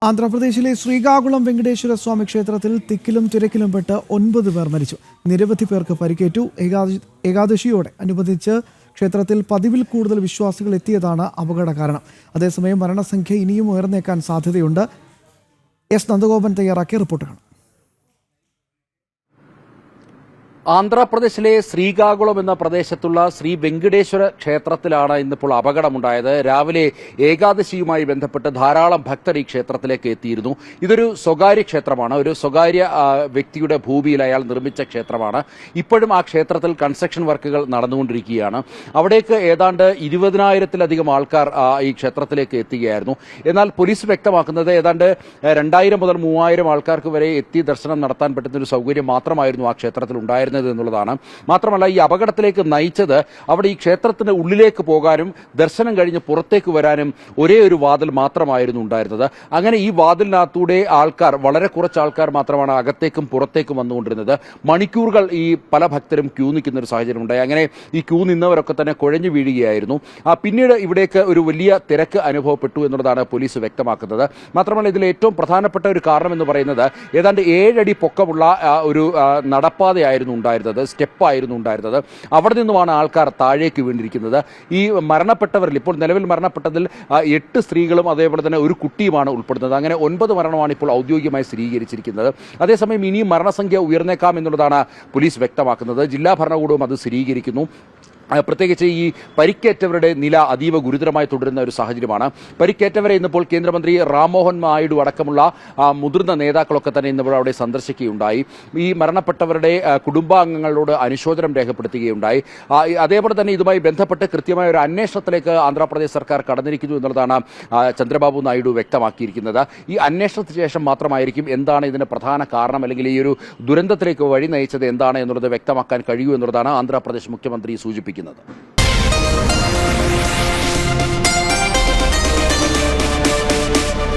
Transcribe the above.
ആന്ധ്രാപ്രദേശിലെ ശ്രീകാകുളം വെങ്കടേശ്വര സ്വാമി ക്ഷേത്രത്തിൽ തിക്കിലും തിരക്കിലും പെട്ട് 9 പേർ മരിച്ചു. നിരവധി പേർക്ക് പരിക്കേറ്റു. ഏകാദശിയോടെ അനുബന്ധിച്ച് ക്ഷേത്രത്തിൽ പതിവിൽ കൂടുതൽ വിശ്വാസികൾ എത്തിയതാണ് അപകട കാരണം. അതേസമയം മരണസംഖ്യ ഇനിയും ഉയർന്നേക്കാൻ സാധ്യതയുണ്ട്. എസ് നന്ദഗോപൻ തയ്യാറാക്കിയ റിപ്പോർട്ട് കാണാം. ആന്ധ്രാപ്രദേശിലെ ശ്രീകാകുളം എന്ന പ്രദേശത്തുള്ള ശ്രീ വെങ്കടേശ്വര ക്ഷേത്രത്തിലാണ് ഇന്നിപ്പോൾ അപകടമുണ്ടായത്. രാവിലെ ഏകാദശിയുമായി ബന്ധപ്പെട്ട് ധാരാളം ഭക്തർ ഈ ക്ഷേത്രത്തിലേക്ക് എത്തിയിരുന്നു. ഇതൊരു സ്വകാര്യ ക്ഷേത്രമാണ്. ഒരു സ്വകാര്യ വ്യക്തിയുടെ ഭൂമിയിൽ അയാൾ നിർമ്മിച്ച ക്ഷേത്രമാണ്. ഇപ്പോഴും ആ ക്ഷേത്രത്തിൽ കൺസ്ട്രക്ഷൻ വർക്കുകൾ നടന്നുകൊണ്ടിരിക്കുകയാണ്. അവിടേക്ക് ഏതാണ്ട് 20,000-ലധികം ആൾക്കാർ ഈ ക്ഷേത്രത്തിലേക്ക് എത്തുകയായിരുന്നു. എന്നാൽ പോലീസ് വ്യക്തമാക്കുന്നത് ഏതാണ്ട് 2,000 മുതൽ 3,000 ആൾക്കാർക്ക് വരെ എത്തി ദർശനം നടത്താൻ പറ്റുന്ന ഒരു സൗകര്യം മാത്രമായിരുന്നു ആ ക്ഷേത്രത്തിൽ ഉണ്ടായിരുന്നത് എന്നുള്ളതാണ്. മാത്രമല്ല, ഈ അപകടത്തിലേക്ക് നയിച്ചത് അവിടെ ഈ ക്ഷേത്രത്തിന്റെ ഉള്ളിലേക്ക് പോകാനും ദർശനം കഴിഞ്ഞ് പുറത്തേക്ക് വരാനും ഒരേ ഒരു വാതിൽ മാത്രമായിരുന്നു ഉണ്ടായിരുന്നത്. അങ്ങനെ ഈ വാതിലിനകത്തൂടെ വളരെ കുറച്ച് ആൾക്കാർ മാത്രമാണ് അകത്തേക്കും പുറത്തേക്കും വന്നുകൊണ്ടിരുന്നത്. മണിക്കൂറുകൾ ഈ പല ഭക്തരും ക്യൂ നിൽക്കുന്ന ഒരു സാഹചര്യം ഉണ്ടായി. അങ്ങനെ ഈ ക്യൂ നിന്നവരൊക്കെ തന്നെ കുഴഞ്ഞു വീഴുകയായിരുന്നു. പിന്നീട് ഇവിടേക്ക് ഒരു വലിയ തിരക്ക് അനുഭവപ്പെട്ടു എന്നുള്ളതാണ് പോലീസ് വ്യക്തമാക്കുന്നത്. മാത്രമല്ല, ഇതിൽ ഏറ്റവും പ്രധാനപ്പെട്ട ഒരു കാരണം എന്ന് പറയുന്നത് ഏതാണ്ട് 7 അടി പൊക്കമുള്ള ഒരു നടപ്പാതയായിരുന്നു ഉണ്ടായിരുന്നത്, സ്റ്റെപ്പായിരുന്നു ഉണ്ടായിരുന്നത്. അവിടെ നിന്നുമാണ് ആൾക്കാർ താഴേക്ക് വീണിരിക്കുന്നത്. ഈ മരണപ്പെട്ടവരിൽ ഇപ്പോൾ നിലവിൽ മരണപ്പെട്ടതിൽ 8 സ്ത്രീകളും അതേപോലെ തന്നെ ഒരു കുട്ടിയുമാണ് ഉൾപ്പെടുന്നത്. അങ്ങനെ 9 മരണമാണ് ഇപ്പോൾ ഔദ്യോഗികമായി സ്ഥിരീകരിച്ചിരിക്കുന്നത്. അതേസമയം ഇനിയും മരണസംഖ്യ ഉയർന്നേക്കാം എന്നുള്ളതാണ് പോലീസ് വ്യക്തമാക്കുന്നത്. ജില്ലാ ഭരണകൂടവും അത് സ്ഥിരീകരിക്കുന്നു. പ്രത്യേകിച്ച് ഈ പരിക്കേറ്റവരുടെ നില അതീവ ഗുരുതരമായി തുടരുന്ന ഒരു സാഹചര്യമാണ്. പരിക്കേറ്റവരെ ഇന്നിപ്പോൾ കേന്ദ്രമന്ത്രി റാംമോഹൻ നായിഡു അടക്കമുള്ള മുതിർന്ന നേതാക്കളൊക്കെ തന്നെ ഇന്നിപ്പോൾ അവിടെ സന്ദർശിക്കുകയുണ്ടായി. ഈ മരണപ്പെട്ടവരുടെ കുടുംബാംഗങ്ങളോട് അനുശോചനം രേഖപ്പെടുത്തുകയുണ്ടായി. അതേപോലെ തന്നെ ഇതുമായി ബന്ധപ്പെട്ട് കൃത്യമായ ഒരു അന്വേഷണത്തിലേക്ക് ആന്ധ്രാപ്രദേശ് സർക്കാർ കടന്നിരിക്കുന്നു എന്നുള്ളതാണ് ചന്ദ്രബാബു നായിഡു വ്യക്തമാക്കിയിരിക്കുന്നത്. ഈ അന്വേഷണത്തിന് ശേഷം മാത്രമായിരിക്കും എന്താണ് ഇതിന് പ്രധാന കാരണം, അല്ലെങ്കിൽ ഈ ഒരു ദുരന്തത്തിലേക്ക് വഴി നയിച്ചത് എന്താണ് എന്നുള്ളത് വ്യക്തമാക്കാൻ കഴിയൂ എന്നുള്ളതാണ് ആന്ധ്രാപ്രദേശ് മുഖ്യമന്ത്രി സൂചിപ്പിക്കുന്നത്.